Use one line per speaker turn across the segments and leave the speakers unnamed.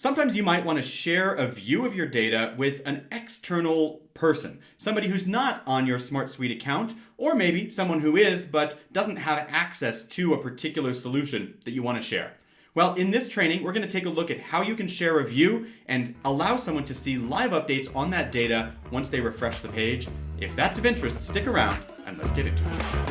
Sometimes you might want to share a view of your data with an external person, somebody who's not on your SmartSuite account, or maybe someone who is but doesn't have access to a particular solution that you want to share. Well, in this training, we're going to take a look at how you can share a view and allow someone to see live updates on that data once they refresh the page. If that's of interest, stick around and let's get into it.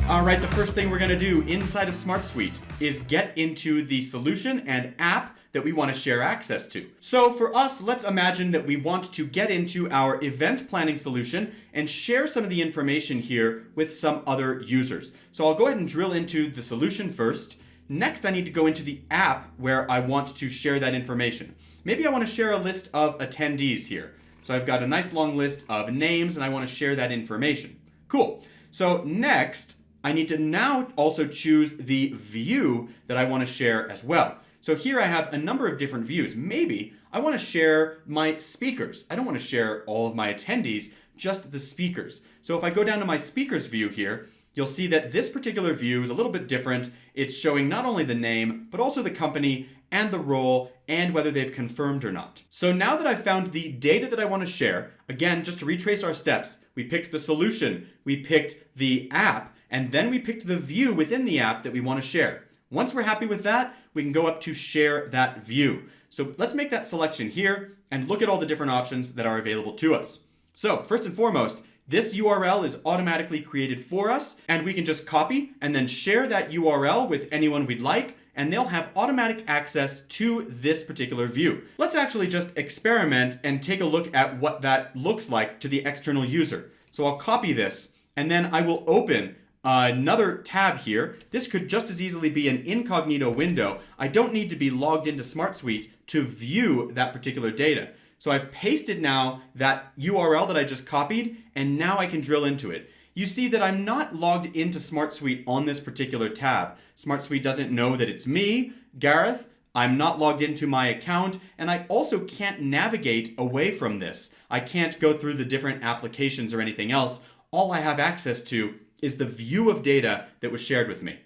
All right, the first thing we're going to do inside of SmartSuite is get into the solution and app that we want to share access to. So for us, let's imagine that we want to get into our event planning solution and share some of the information here with some other users. So I'll go ahead and drill into the solution first. Next, I need to go into the app where I want to share that information. Maybe I want to share a list of attendees here. So I've got a nice long list of names and I want to share that information. Cool. So next, I need to now also choose the view that I want to share as well. So here I have a number of different views. Maybe I want to share my speakers. I don't want to share all of my attendees, just the speakers. So if I go down to my speakers view here, you'll see that this particular view is a little bit different. It's showing not only the name, but also the company and the role and whether they've confirmed or not. So now that I've found the data that I want to share, again, just to retrace our steps, we picked the solution, we picked the app, and then we picked the view within the app that we want to share. Once we're happy with that, we can go up to share that view. So let's make that selection here and look at all the different options that are available to us. So first and foremost, this URL is automatically created for us, and we can just copy and then share that URL with anyone we'd like, and they'll have automatic access to this particular view. Let's actually just experiment and take a look at what that looks like to the external user. So I'll copy this, and then I will open another tab here. This could just as easily be an incognito window. I don't need to be logged into SmartSuite to view that particular data. So I've pasted now that URL that I just copied, and now I can drill into it. You see that I'm not logged into SmartSuite on this particular tab. SmartSuite doesn't know that it's me, Gareth. I'm not logged into my account, and I also can't navigate away from this. I can't go through the different applications or anything else. All I have access to is the view of data that was shared with me.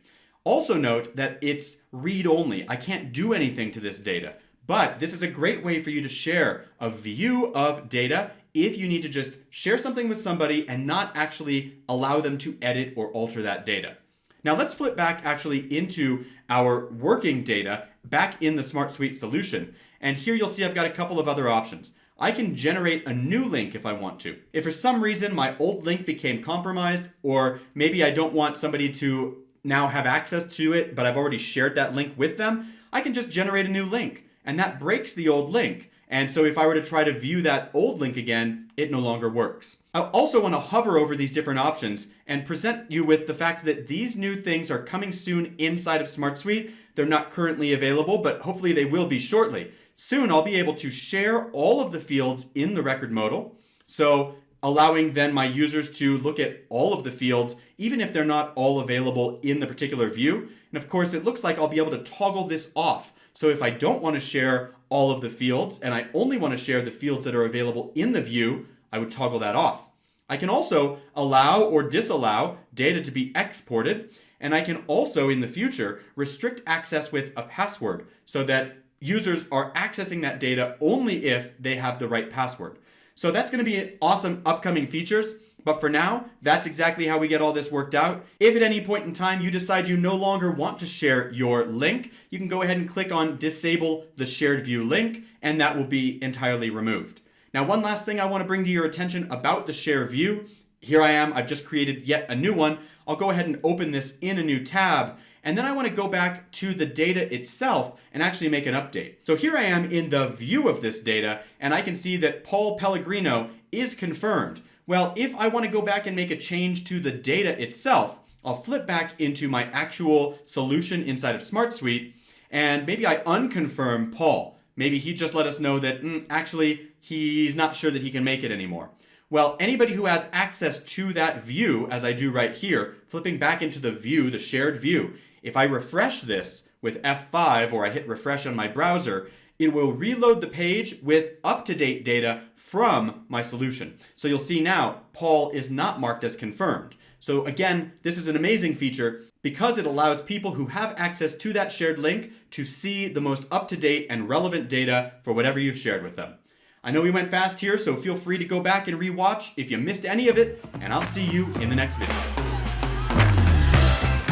Also note that it's read-only. I can't do anything to this data, but this is a great way for you to share a view of data if you need to just share something with somebody and not actually allow them to edit or alter that data. Now let's flip back actually into our working data back in the SmartSuite solution. And here you'll see I've got a couple of other options. I can generate a new link if I want to. If for some reason my old link became compromised, or maybe I don't want somebody to now have access to it, but I've already shared that link with them, I can just generate a new link, and that breaks the old link. And so if I were to try to view that old link again, it no longer works. I also want to hover over these different options and present you with the fact that these new things are coming soon inside of SmartSuite. They're not currently available, but hopefully they will be shortly. Soon I'll be able to share all of the fields in the record modal, so allowing then my users to look at all of the fields, even if they're not all available in the particular view. And of course, it looks like I'll be able to toggle this off. So if I don't want to share all of the fields, and I only want to share the fields that are available in the view, I would toggle that off. I can also allow or disallow data to be exported, and I can also, in the future, restrict access with a password so that users are accessing that data only if they have the right password. So that's going to be awesome upcoming features. But for now, that's exactly how we get all this worked out. If at any point in time you decide you no longer want to share your link, you can go ahead and click on Disable the Shared View link, and that will be entirely removed. Now, one last thing I want to bring to your attention about the Share View. Here I am. I've just created yet a new one. I'll go ahead and open this in a new tab. And then I want to go back to the data itself and actually make an update. So here I am in the view of this data, and I can see that Paul Pellegrino is confirmed. Well, if I want to go back and make a change to the data itself, I'll flip back into my actual solution inside of SmartSuite, and maybe I unconfirm Paul. Maybe he just let us know that actually he's not sure that he can make it anymore. Well, anybody who has access to that view, as I do right here, flipping back into the view, the shared view, if I refresh this with F5 or I hit refresh on my browser, it will reload the page with up-to-date data from my solution. So you'll see now, Paul is not marked as confirmed. So again, this is an amazing feature because it allows people who have access to that shared link to see the most up-to-date and relevant data for whatever you've shared with them. I know we went fast here, so feel free to go back and rewatch if you missed any of it, and I'll see you in the next video.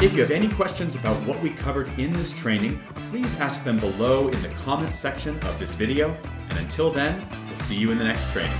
If you have any questions about what we covered in this training, please ask them below in the comments section of this video. And until then, we'll see you in the next training.